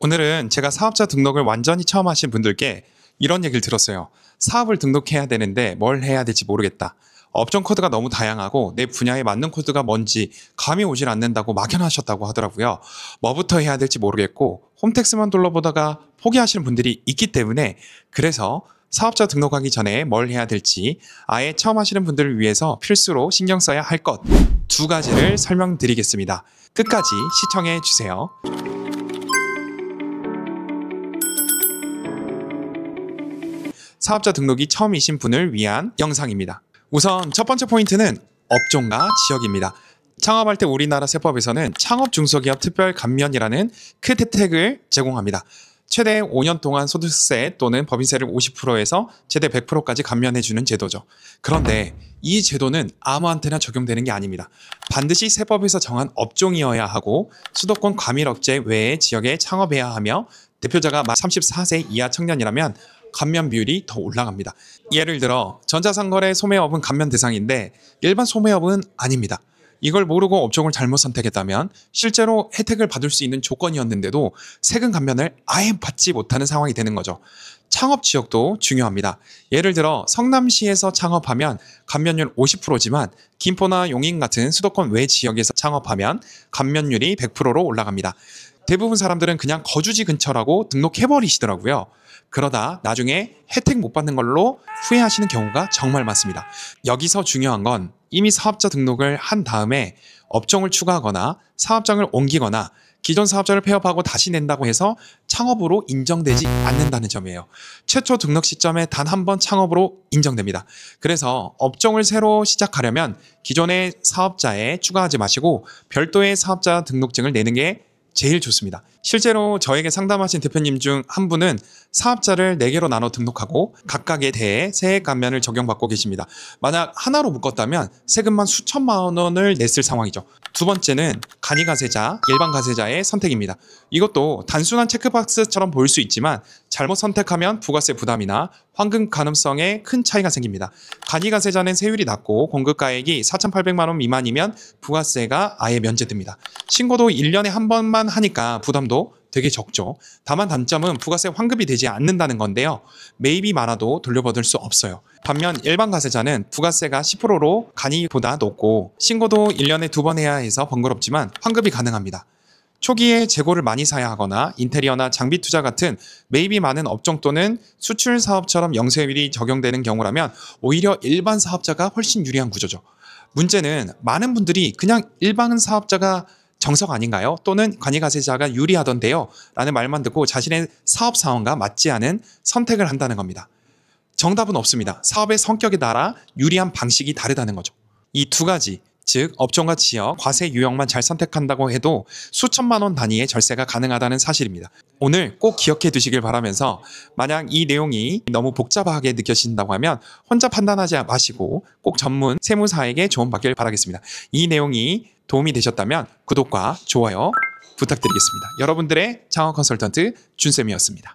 오늘은 제가 사업자 등록을 완전히 처음 하신 분들께 이런 얘기를 들었어요. 사업을 등록해야 되는데 뭘 해야 될지 모르겠다. 업종 코드가 너무 다양하고 내 분야에 맞는 코드가 뭔지 감이 오질 않는다고 막연하셨다고 하더라고요. 뭐부터 해야 될지 모르겠고 홈택스만 둘러보다가 포기하시는 분들이 있기 때문에, 그래서 사업자 등록하기 전에 뭘 해야 될지 아예 처음 하시는 분들을 위해서 필수로 신경 써야 할 것 두 가지를 설명드리겠습니다. 끝까지 시청해 주세요. 사업자 등록이 처음이신 분을 위한 영상입니다. 우선 첫 번째 포인트는 업종과 지역입니다. 창업할 때 우리나라 세법에서는 창업 중소기업 특별 감면이라는 큰 혜택을 제공합니다. 최대 5년 동안 소득세 또는 법인세를 50%에서 최대 100%까지 감면해주는 제도죠. 그런데 이 제도는 아무한테나 적용되는 게 아닙니다. 반드시 세법에서 정한 업종이어야 하고 수도권 과밀업체 외의 지역에 창업해야 하며 대표자가 만 34세 이하 청년이라면 감면 비율이 더 올라갑니다. 예를 들어 전자상거래 소매업은 감면 대상인데 일반 소매업은 아닙니다. 이걸 모르고 업종을 잘못 선택했다면 실제로 혜택을 받을 수 있는 조건이었는데도 세금 감면을 아예 받지 못하는 상황이 되는 거죠. 창업 지역도 중요합니다. 예를 들어 성남시에서 창업하면 감면율 50%지만 김포나 용인 같은 수도권 외 지역에서 창업하면 감면율이 100%로 올라갑니다. 대부분 사람들은 그냥 거주지 근처라고 등록해버리시더라고요. 그러다 나중에 혜택 못 받는 걸로 후회하시는 경우가 정말 많습니다. 여기서 중요한 건 이미 사업자 등록을 한 다음에 업종을 추가하거나 사업장을 옮기거나 기존 사업자를 폐업하고 다시 낸다고 해서 창업으로 인정되지 않는다는 점이에요. 최초 등록 시점에 단 한 번 창업으로 인정됩니다. 그래서 업종을 새로 시작하려면 기존의 사업자에 추가하지 마시고 별도의 사업자 등록증을 내는 게 제일 좋습니다. 실제로 저에게 상담하신 대표님 중 한 분은 사업자를 4개로 나눠 등록하고 각각에 대해 세액 감면을 적용받고 계십니다. 만약 하나로 묶었다면 세금만 수천만 원을 냈을 상황이죠. 두 번째는 간이가세자, 일반 가세자의 선택입니다. 이것도 단순한 체크박스처럼 보일 수 있지만 잘못 선택하면 부가세 부담이나 환급 가능성에 큰 차이가 생깁니다. 간이가세자는 세율이 낮고 공급가액이 4,800만 원 미만이면 부가세가 아예 면제됩니다. 신고도 1년에 한 번만 하니까 부담도 되게 적죠. 다만 단점은 부가세 환급이 되지 않는다는 건데요. 매입이 많아도 돌려받을 수 없어요. 반면 일반 가세자는 부가세가 10%로 간이보다 높고 신고도 1년에 2번 해야 해서 번거롭지만 환급이 가능합니다. 초기에 재고를 많이 사야 하거나 인테리어나 장비 투자 같은 매입이 많은 업종 또는 수출 사업처럼 영세율이 적용되는 경우라면 오히려 일반 사업자가 훨씬 유리한 구조죠. 문제는 많은 분들이 그냥 일반 사업자가 정석 아닌가요? 또는 간이가세자가 유리하던데요? 라는 말만 듣고 자신의 사업 상황과 맞지 않은 선택을 한다는 겁니다. 정답은 없습니다. 사업의 성격에 따라 유리한 방식이 다르다는 거죠. 이 두 가지, 즉 업종과 지역, 과세 유형만 잘 선택한다고 해도 수천만 원 단위의 절세가 가능하다는 사실입니다. 오늘 꼭 기억해 두시길 바라면서, 만약 이 내용이 너무 복잡하게 느껴진다고 하면 혼자 판단하지 마시고 꼭 전문 세무사에게 조언받길 바라겠습니다. 이 내용이 도움이 되셨다면 구독과 좋아요 부탁드리겠습니다. 여러분들의 창업 컨설턴트 준쌤이었습니다.